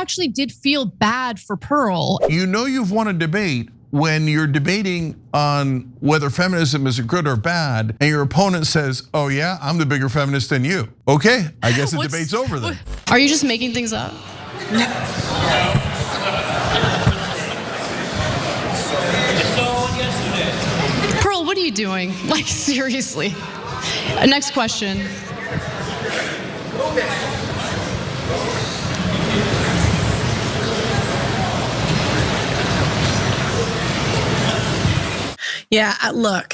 actually did feel bad for Pearl. You know you've won a debate when you're debating on whether feminism is good or bad, and your opponent says, oh yeah, I'm the bigger feminist than you. Okay, I guess the debate's over then. Are you just making things up? Pearl, what are you doing? Like, seriously. Next question. Yeah, look,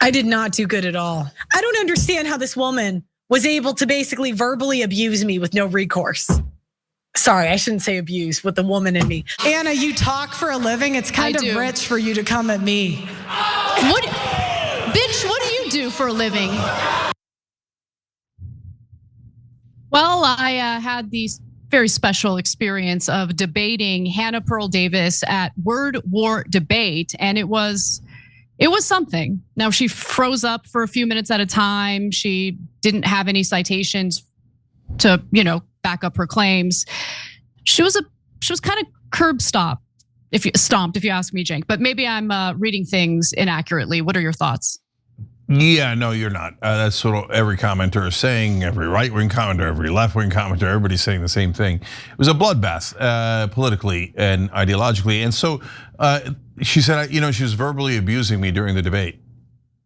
I did not do good at all. I don't understand how this woman was able to basically verbally abuse me with no recourse. Sorry, I shouldn't say abuse, with the woman in me. Anna, you talk for a living. It's kind of rich for you to come at me. Bitch, what do you do for a living? Well, I had these very special experience of debating Hannah Pearl Davis at Word War Debate, and it was something. Now, she froze up for a few minutes at a time. She didn't have any citations to, back up her claims. She was kind of curb stomped, if you ask me, Cenk. But maybe I'm reading things inaccurately. What are your thoughts? Yeah, no, you're not. That's what every commenter is saying. Every right-wing commenter, every left-wing commenter, everybody's saying the same thing. It was a bloodbath politically and ideologically. And so she said, she was verbally abusing me during the debate.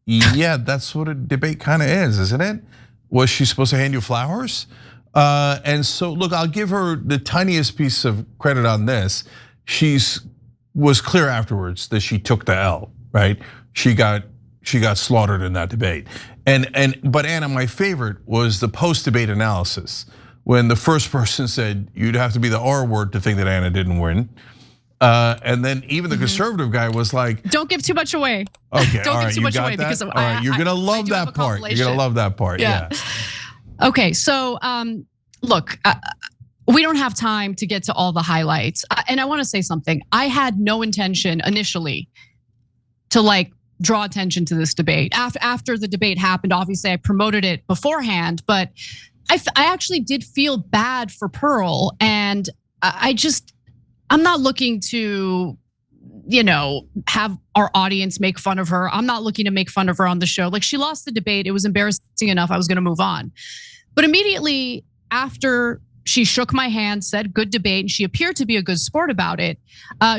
Yeah, that's what a debate kind of is, isn't it? Was she supposed to hand you flowers? And so, look, I'll give her the tiniest piece of credit on this. Was clear afterwards that she took the L, right? She got slaughtered in that debate. But Anna, my favorite was the post-debate analysis when the first person said you'd have to be the R word to think that Anna didn't win. And then even the conservative guy was like, "Don't give too much away." Okay, don't give too much away because all right, you're gonna love that part. You're gonna love that part. Yeah. Okay, so look, we don't have time to get to all the highlights, and I want to say something. I had no intention initially to draw attention to this debate. After the debate happened, obviously I promoted it beforehand, but I actually did feel bad for Pearl, and I'm not looking to, have our audience make fun of her. I'm not looking to make fun of her on the show. She lost the debate. It was embarrassing enough. I was gonna move on. But immediately after she shook my hand, said good debate, and she appeared to be a good sport about it.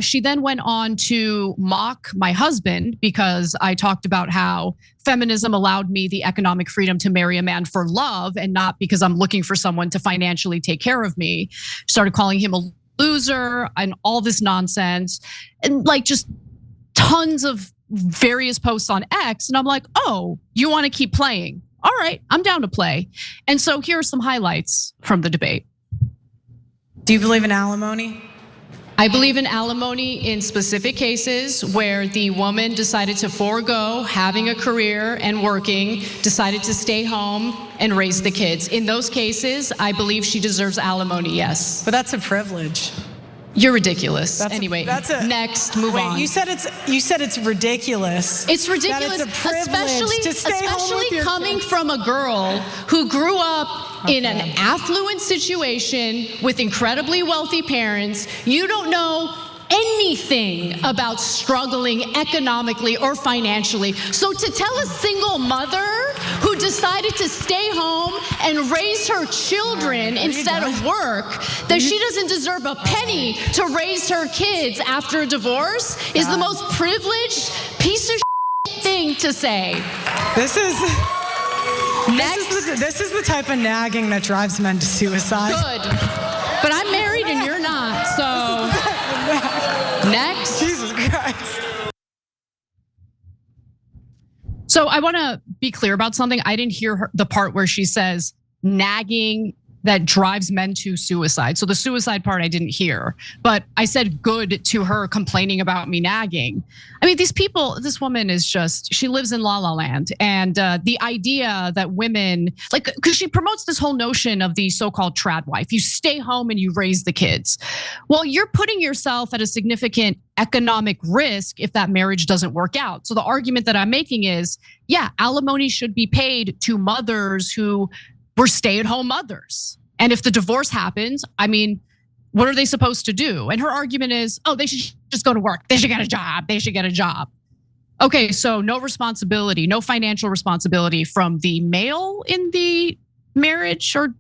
She then went on to mock my husband because I talked about how feminism allowed me the economic freedom to marry a man for love and not because I'm looking for someone to financially take care of me. Started calling him a loser and all this nonsense, and just tons of various posts on X. And I'm like, oh, you want to keep playing? All right, I'm down to play. And so here are some highlights from the debate. Do you believe in alimony? I believe in alimony in specific cases where the woman decided to forego having a career and working, decided to stay home and raise the kids. In those cases, I believe she deserves alimony, yes. But that's a privilege. You're ridiculous. Next, move on. You said it's ridiculous. It's ridiculous, especially coming from a girl who grew up in an affluent situation with incredibly wealthy parents. You don't know anything about struggling economically or financially. So to tell a single mother who decided to stay home and raise her children instead of work that she doesn't deserve a penny to raise her kids after a divorce is the most privileged piece of thing to say. This is the type of nagging that drives men to suicide. Good, but I'm married and you're not, so next. Jesus Christ. So I want to be clear about something. I didn't hear the part where she says nagging that drives men to suicide. So the suicide part I didn't hear, but I said good to her complaining about me nagging. I mean, these people, this woman is she lives in La La Land. And the idea that women, because she promotes this whole notion of the so-called trad wife. You stay home and you raise the kids. Well, you're putting yourself at a significant economic risk if that marriage doesn't work out. So the argument that I'm making is, yeah, alimony should be paid to mothers who were stay-at-home mothers. And if the divorce happens, I mean, what are they supposed to do? And her argument is, oh, they should just go to work. They should get a job. They should get a job. Okay, so no responsibility, no financial responsibility from the male in the marriage or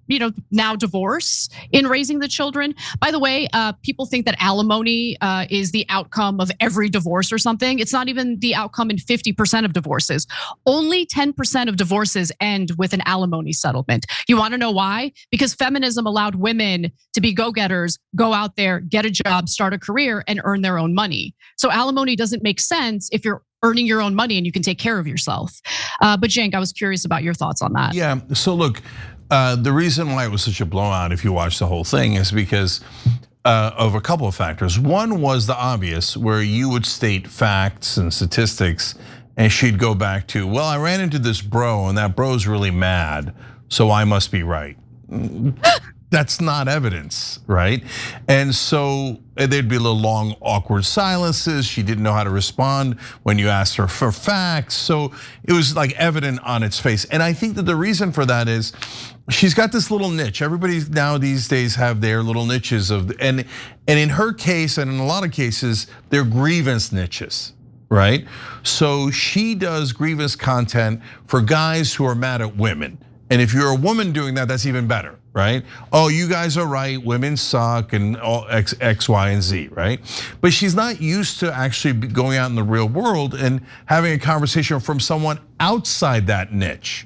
now divorce in raising the children. By the way, people think that alimony is the outcome of every divorce or something. It's not even the outcome in 50% of divorces. Only 10% of divorces end with an alimony settlement. You want to know why? Because feminism allowed women to be go-getters, go out there, get a job, start a career, and earn their own money. So alimony doesn't make sense if you're earning your own money and you can take care of yourself. But Cenk, I was curious about your thoughts on that. Yeah, so look, the reason why it was such a blowout, if you watch the whole thing, is because of a couple of factors. One was the obvious, where you would state facts and statistics, and she'd go back to, well, I ran into this bro, and that bro's really mad, so I must be right. That's not evidence, right? And so there'd be a little long, awkward silences. She didn't know how to respond when you asked her for facts. So it was like evident on its face. And I think that the reason for that is she's got this little niche. Everybody now these days have their little niches and in her case, and in a lot of cases, they're grievance niches, right? So she does grievance content for guys who are mad at women. And if you're a woman doing that, that's even better, right? Oh, you guys are right, women suck and all X, Y, and Z, right? But she's not used to actually going out in the real world and having a conversation from someone outside that niche.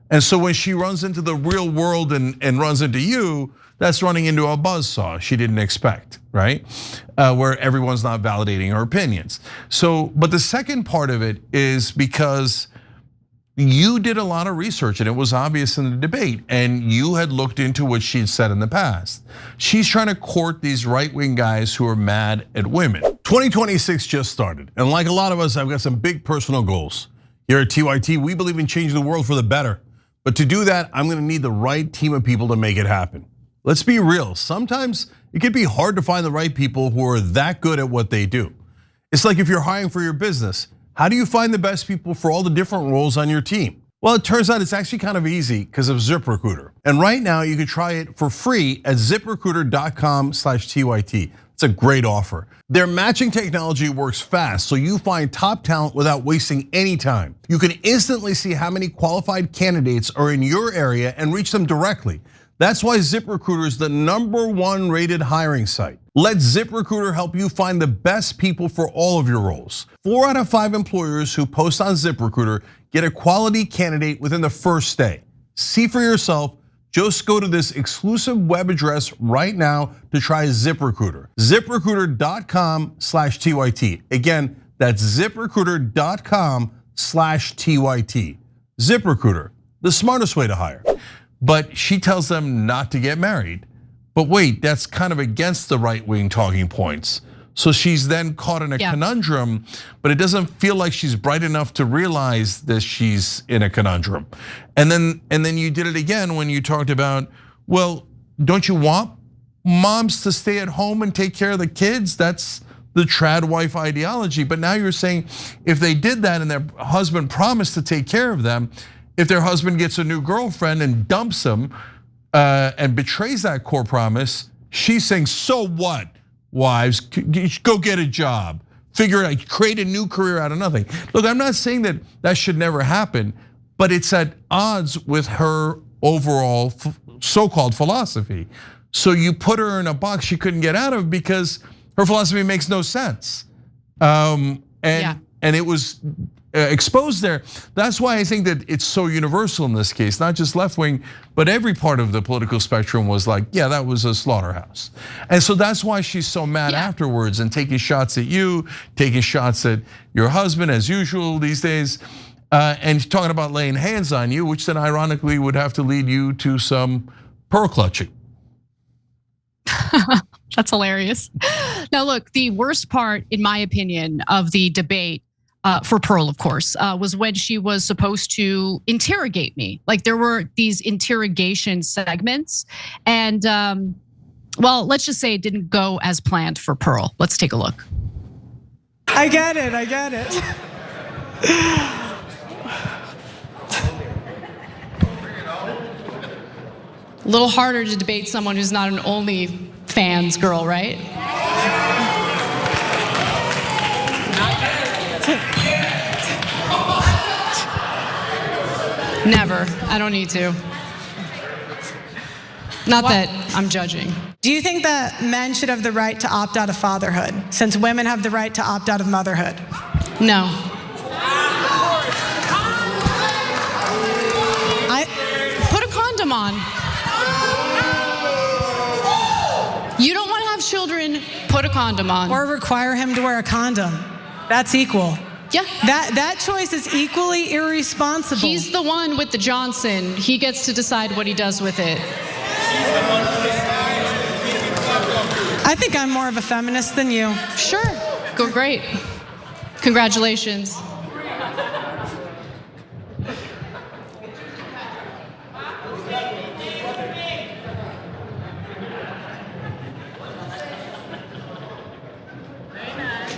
And so when she runs into the real world and runs into you, that's running into a buzzsaw she didn't expect, right? Where everyone's not validating her opinions. So, but the second part of it is because you did a lot of research and it was obvious in the debate, and you had looked into what she'd said in the past. She's trying to court these right-wing guys who are mad at women. 2026 just started, and like a lot of us, I've got some big personal goals. Here at TYT, we believe in changing the world for the better. But to do that, I'm gonna need the right team of people to make it happen. Let's be real, sometimes it can be hard to find the right people who are that good at what they do. It's like if you're hiring for your business, how do you find the best people for all the different roles on your team? Well, it turns out it's actually kind of easy because of ZipRecruiter. And right now you can try it for free at ziprecruiter.com/TYT. It's a great offer. Their matching technology works fast, so you find top talent without wasting any time. You can instantly see how many qualified candidates are in your area and reach them directly. That's why ZipRecruiter is the #1 rated hiring site. Let ZipRecruiter help you find the best people for all of your roles. 4 out of 5 employers who post on ZipRecruiter get a quality candidate within the first day. See for yourself, just go to this exclusive web address right now to try ZipRecruiter. ZipRecruiter.com/TYT. Again, that's ZipRecruiter.com/TYT. ZipRecruiter, the smartest way to hire. But she tells them not to get married. But wait, that's kind of against the right-wing talking points. So she's then caught in a conundrum, but it doesn't feel like she's bright enough to realize that she's in a conundrum. And then you did it again when you talked about, well, don't you want moms to stay at home and take care of the kids? That's the trad wife ideology. But now you're saying if they did that and their husband promised to take care of them, if their husband gets a new girlfriend and dumps them and betrays that core promise, she's saying, so what, wives, go get a job, figure it out, create a new career out of nothing. Look, I'm not saying that that should never happen, but it's at odds with her overall so-called philosophy. So you put her in a box she couldn't get out of because her philosophy makes no sense. And it was exposed there. That's why I think that it's so universal in this case, not just left wing, but every part of the political spectrum was like, yeah, that was a slaughterhouse. And so that's why she's so mad afterwards and taking shots at you, taking shots at your husband as usual these days, and talking about laying hands on you, which then ironically would have to lead you to some pearl clutching. That's hilarious. Now look, the worst part, in my opinion, of the debate for Pearl, of course, was when she was supposed to interrogate me. Like there were these interrogation segments, and well, let's just say it didn't go as planned for Pearl. Let's take a look. I get it. A little harder to debate someone who's not an only fans girl, right? Never. I don't need to. Not that I'm judging. Do you think that men should have the right to opt out of fatherhood, since women have the right to opt out of motherhood? No. Put a condom on. You don't want to have children, put a condom on. Or require him to wear a condom. That's equal. Yeah. That choice is equally irresponsible. He's the one with the Johnson. He gets to decide what he does with it. I think I'm more of a feminist than you. Sure. Go great. Congratulations.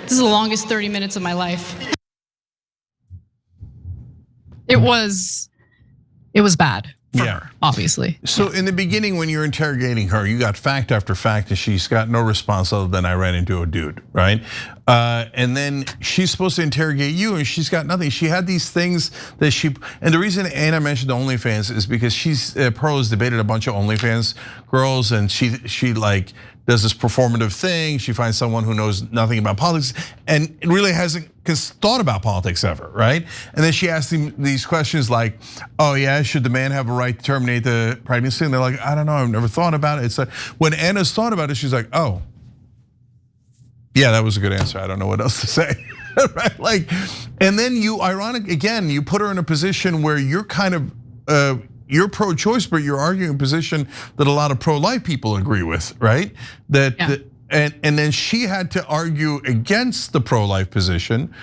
This is the longest 30 minutes of my life. It was bad for her, obviously. So in the beginning, when you're interrogating her, you got fact after fact, and she's got no response other than I ran into a dude, right? And then she's supposed to interrogate you, and she's got nothing. She had these things that and the reason Anna mentioned the OnlyFans is because Pearl has debated a bunch of OnlyFans girls, and she like does this performative thing. She finds someone who knows nothing about politics and really hasn't thought about politics ever, right? And then she asked him these questions like, oh yeah, should the man have a right to terminate the pregnancy? And they're like, I don't know, I've never thought about it. It's like, when Anna's thought about it, she's like, oh, yeah, that was a good answer. I don't know what else to say, right? Like, and then you put her in a position where you're kind of, you're pro-choice, but you're arguing a position that a lot of pro-life people agree with, right? And then she had to argue against the pro-life position,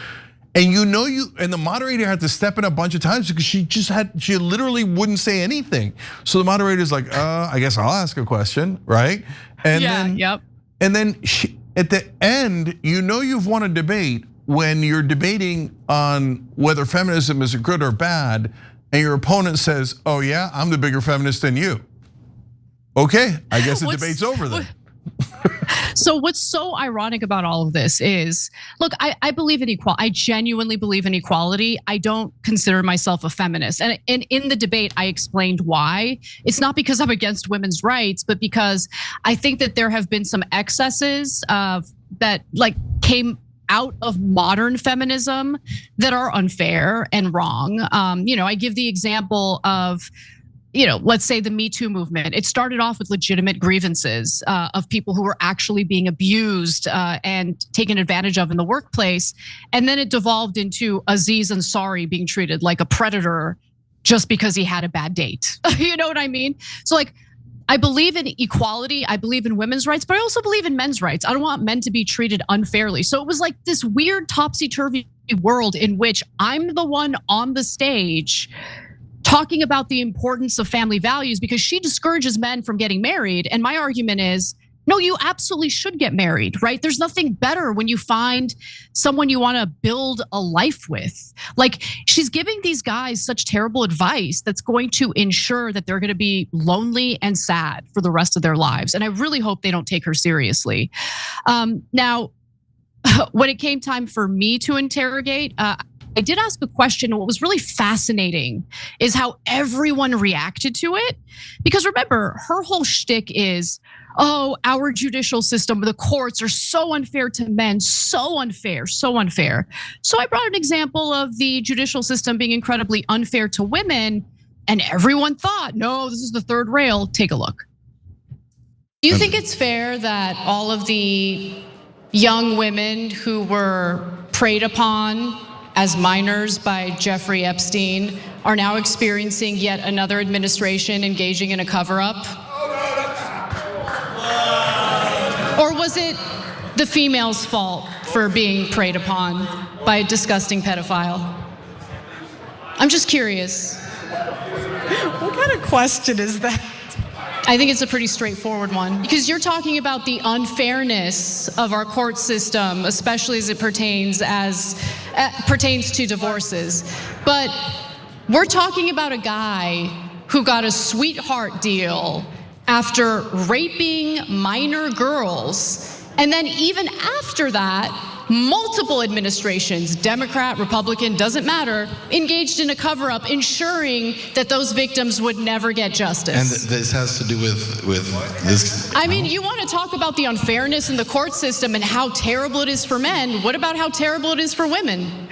and and the moderator had to step in a bunch of times because she literally wouldn't say anything. So the moderator's like, I guess I'll ask a question, right? And then at the end, you've won a debate when you're debating on whether feminism is good or bad. And your opponent says, oh yeah, I'm the bigger feminist than you. Okay, I guess the debate's over then. So what's so ironic about all of this is, look, I believe in equality. I genuinely believe in equality. I don't consider myself a feminist. And in the debate, I explained why. It's not because I'm against women's rights, but because I think that there have been some excesses that like came out of modern feminism that are unfair and wrong. I give the example of, let's say the Me Too movement. It started off with legitimate grievances of people who were actually being abused and taken advantage of in the workplace. And then it devolved into Aziz Ansari being treated like a predator just because he had a bad date. You know what I mean? So like, I believe in equality, I believe in women's rights, but I also believe in men's rights. I don't want men to be treated unfairly. So it was like this weird topsy-turvy world in which I'm the one on the stage talking about the importance of family values because she discourages men from getting married. And my argument is, no, you absolutely should get married, right? There's nothing better when you find someone you want to build a life with. Like, she's giving these guys such terrible advice that's going to ensure that they're going to be lonely and sad for the rest of their lives. And I really hope they don't take her seriously. Now, when it came time for me to interrogate, I did ask a question. And what was really fascinating is how everyone reacted to it. Because remember, her whole shtick is, oh, our judicial system, the courts are so unfair to men, so unfair, so unfair. So I brought an example of the judicial system being incredibly unfair to women, and everyone thought, no, this is the third rail. Take a look. Do you think it's fair that all of the young women who were preyed upon as minors by Jeffrey Epstein are now experiencing yet another administration engaging in a cover-up? Or was it the female's fault for being preyed upon by a disgusting pedophile? I'm just curious. What kind of question is that? I think it's a pretty straightforward one because you're talking about the unfairness of our court system, especially as it pertains to divorces. But we're talking about a guy who got a sweetheart deal after raping minor girls. And then even after that, multiple administrations, Democrat, Republican, doesn't matter, engaged in a cover-up, ensuring that those victims would never get justice. And this has to do with this. I mean, you want to talk about the unfairness in the court system and how terrible it is for men. What about how terrible it is for women?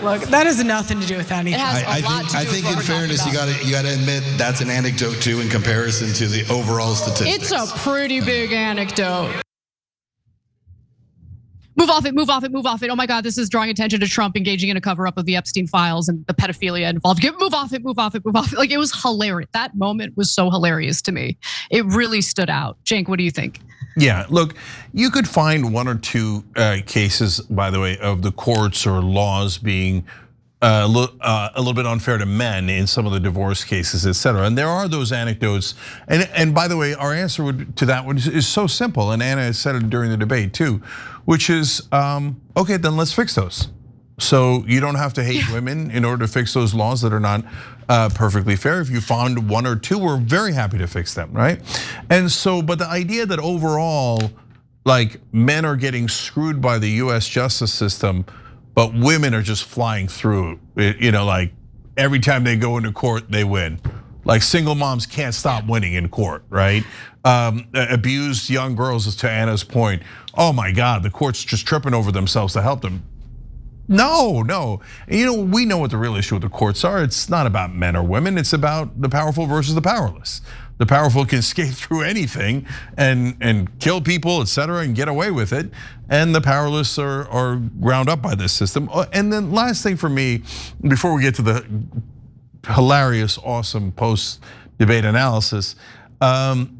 Look, that has nothing to do with anything. It has a lot to do I with think what in we're fairness, you talking gotta admit that's an anecdote too in comparison to the overall statistics. It's a pretty big anecdote. Move off it, move off it, move off it. Oh my God, this is drawing attention to Trump engaging in a cover-up of the Epstein Files and the pedophilia involved. Move off it, move off it, move off it. Like, it was hilarious. That moment was so hilarious to me. It really stood out. Cenk, what do you think? Yeah, look, you could find one or two cases, by the way, of the courts or laws being a little bit unfair to men in some of the divorce cases, et cetera. And there are those anecdotes. And by the way, our answer to that one is so simple. And Anna said it during the debate too, which is, okay, then let's fix those. So you don't have to hate women in order to fix those laws that are not perfectly fair. If you found one or two, we're very happy to fix them, right? And so, but the idea that overall, like, men are getting screwed by the US justice system, but women are just flying through, like every time they go into court, they win. Like, single moms can't stop winning in court, right? Abused young girls, to Anna's point, oh my God, the court's just tripping over themselves to help them. No. We know what the real issue with the courts are. It's not about men or women, it's about the powerful versus the powerless. The powerful can skate through anything and kill people, et cetera, and get away with it. And the powerless are ground up by this system. And then last thing for me, before we get to the hilarious, awesome post-debate analysis,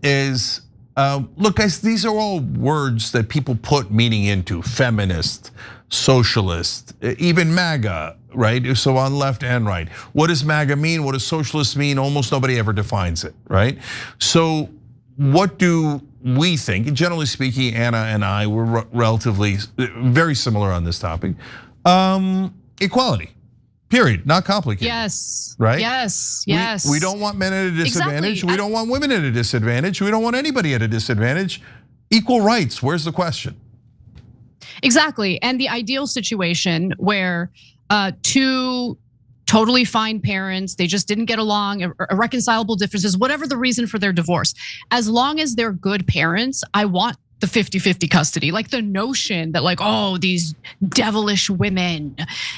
is, look guys, these are all words that people put meaning into: feminist, socialist, even MAGA, right? So on left and right. What does MAGA mean? What does socialist mean? Almost nobody ever defines it, right? So what do we think? Generally speaking, Anna and I were relatively very similar on this topic. Equality, period, not complicated. Yes, right? Yes. We don't want men at a disadvantage. Exactly. We don't want women at a disadvantage. We don't want anybody at a disadvantage. Equal rights, where's the question? Exactly, and the ideal situation where two totally fine parents, they just didn't get along, irreconcilable differences, whatever the reason for their divorce. As long as they're good parents, I want the 50-50 custody. Like, the notion that, like, oh, these devilish women,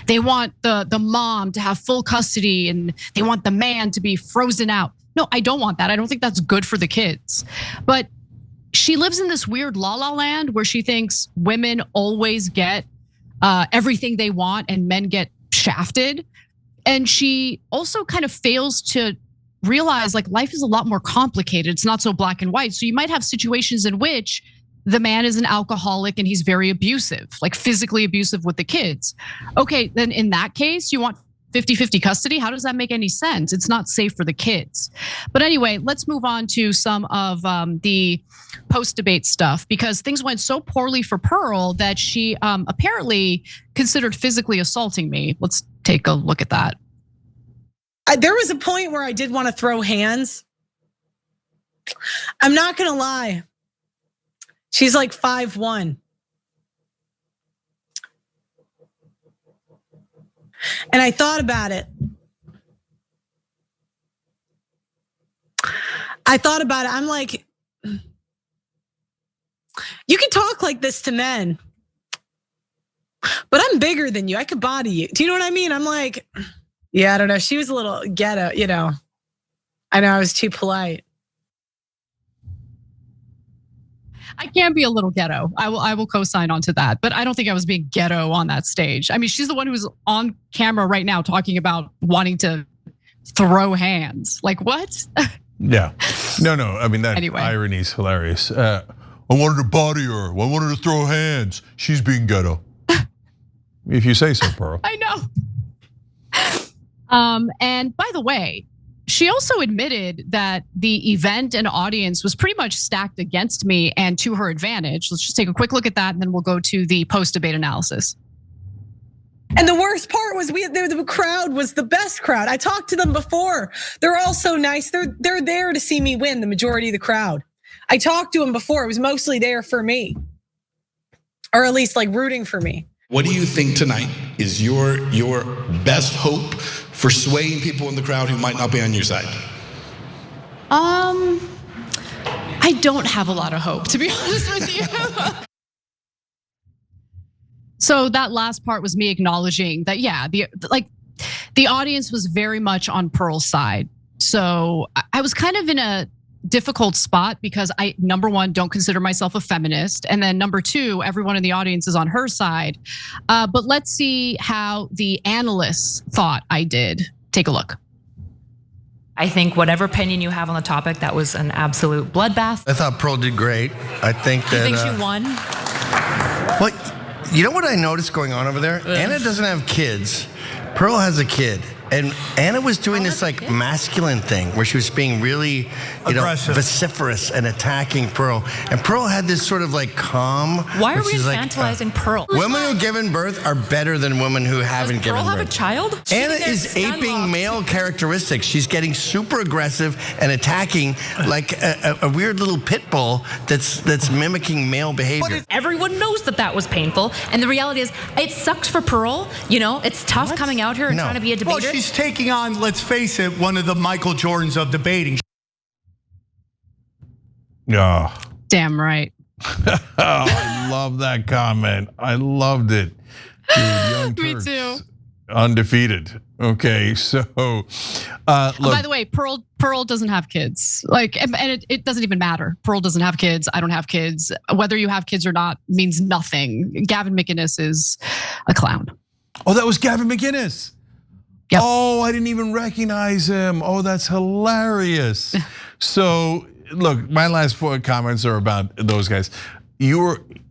they want the mom to have full custody and they want the man to be frozen out. No, I don't want that. I don't think that's good for the kids. But she lives in this weird la-la land where she thinks women always get everything they want and men get shafted. And she also kind of fails to realize, like, life is a lot more complicated. It's not so black and white. So you might have situations in which the man is an alcoholic and he's very abusive, like physically abusive with the kids. Okay, then in that case, you want 50-50 custody? How does that make any sense? It's not safe for the kids. But anyway, let's move on to some of the post-debate stuff, because things went so poorly for Pearl that she apparently considered physically assaulting me. Let's take a look at that. There was a point where I did want to throw hands. I'm not gonna lie. She's like 5'1". And I thought about it. I'm like, you can talk like this to men, but I'm bigger than you. I could body you. Do you know what I mean? I'm like, yeah, I don't know. She was a little ghetto, I know I was too polite. I can be a little ghetto. I will co-sign onto that, but I don't think I was being ghetto on that stage. I mean, she's the one who's on camera right now talking about wanting to throw hands. Like, what? Yeah, no. I mean, that anyway. Irony is hilarious. I wanted to body her. I wanted to throw hands. She's being ghetto. If you say so, Pearl. I know. And by the way, she also admitted that the event and audience was pretty much stacked against me and to her advantage. Let's just take a quick look at that, and then we'll go to the post-debate analysis. And the worst part was the crowd was the best crowd. I talked to them before. They're all so nice. They're there to see me win, the majority of the crowd. I talked to them before. It was mostly there for me. Or at least like rooting for me. What do you think tonight is your best hope for swaying people in the crowd who might not be on your side? I don't have a lot of hope, to be honest with you. So that last part was me acknowledging that, yeah, the audience was very much on Pearl's side. So I was kind of in a difficult spot because I, number one, don't consider myself a feminist. And then number two, everyone in the audience is on her side. But let's see how the analysts thought I did. Take a look. I think whatever opinion you have on the topic, that was an absolute bloodbath. I thought Pearl did great. I think that. You think she won? Well, you know what I noticed going on over there? Anna doesn't have kids. Pearl has a kid. And Anna was doing this like masculine thing where she was being really, vociferous and attacking Pearl. And Pearl had this sort of like calm. Why are we infantilizing Pearl? Women who given birth are better than women who haven't given birth. Does Pearl have a child? Anna is aping male characteristics. She's getting super aggressive and attacking like a weird little pit bull that's mimicking male behavior. Everyone knows that was painful. And the reality is, it sucks for Pearl. It's tough coming out here and trying to be a debater. Well, she's taking on, let's face it, one of the Michael Jordans of debating. Yeah. Damn right. I love that comment. I loved it. Dude, Young Me Turks, too. Undefeated. Okay, so look. By the way, Pearl doesn't have kids. And it doesn't even matter. Pearl doesn't have kids. I don't have kids. Whether you have kids or not means nothing. Gavin McInnes is a clown. Oh, that was Gavin McInnes. Yep. Oh, I didn't even recognize him. Oh, that's hilarious. So look, my last comments are about those guys.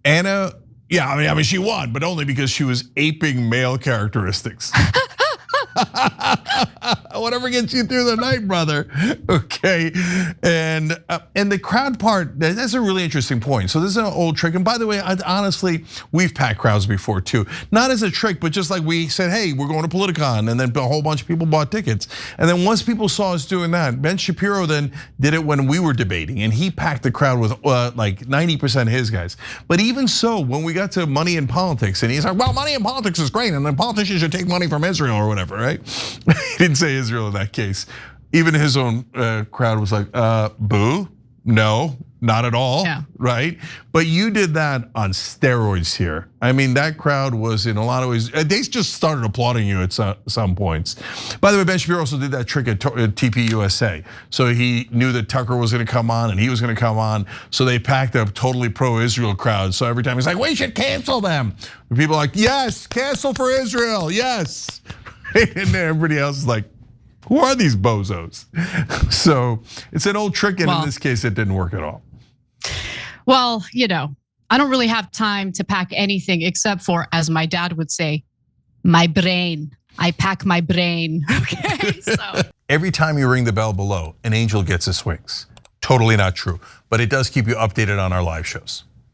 Anna, yeah, I mean, she won, but only because she was aping male characteristics. Whatever gets you through the night, brother. Okay, and the crowd part, that's a really interesting point. So this is an old trick. And by the way, honestly, we've packed crowds before too. Not as a trick, but just like we said, hey, we're going to Politicon, and then a whole bunch of people bought tickets. And then once people saw us doing that, Ben Shapiro then did it when we were debating, and he packed the crowd with like 90% of his guys. But even so, when we got to money in politics, and he's like, well, money in politics is great, and then politicians should take money from Israel or whatever, right? He didn't say Israel in that case. Even his own crowd was like, boo, no, not at all, right? But you did that on steroids here. I mean, that crowd was in a lot of ways, they just started applauding you at some points. By the way, Ben Shapiro also did that trick at TPUSA. So he knew that Tucker was gonna come on and he was gonna come on. So they packed a totally pro-Israel crowd. So every time he's like, we should cancel them. And people are like, yes, cancel for Israel, yes. And everybody else is like, who are these bozos? So it's an old trick, and in this case, it didn't work at all. Well, I don't really have time to pack anything except for, as my dad would say, my brain. I pack my brain. Okay, so. Every time you ring the bell below, an angel gets his wings. Totally not true, but it does keep you updated on our live shows.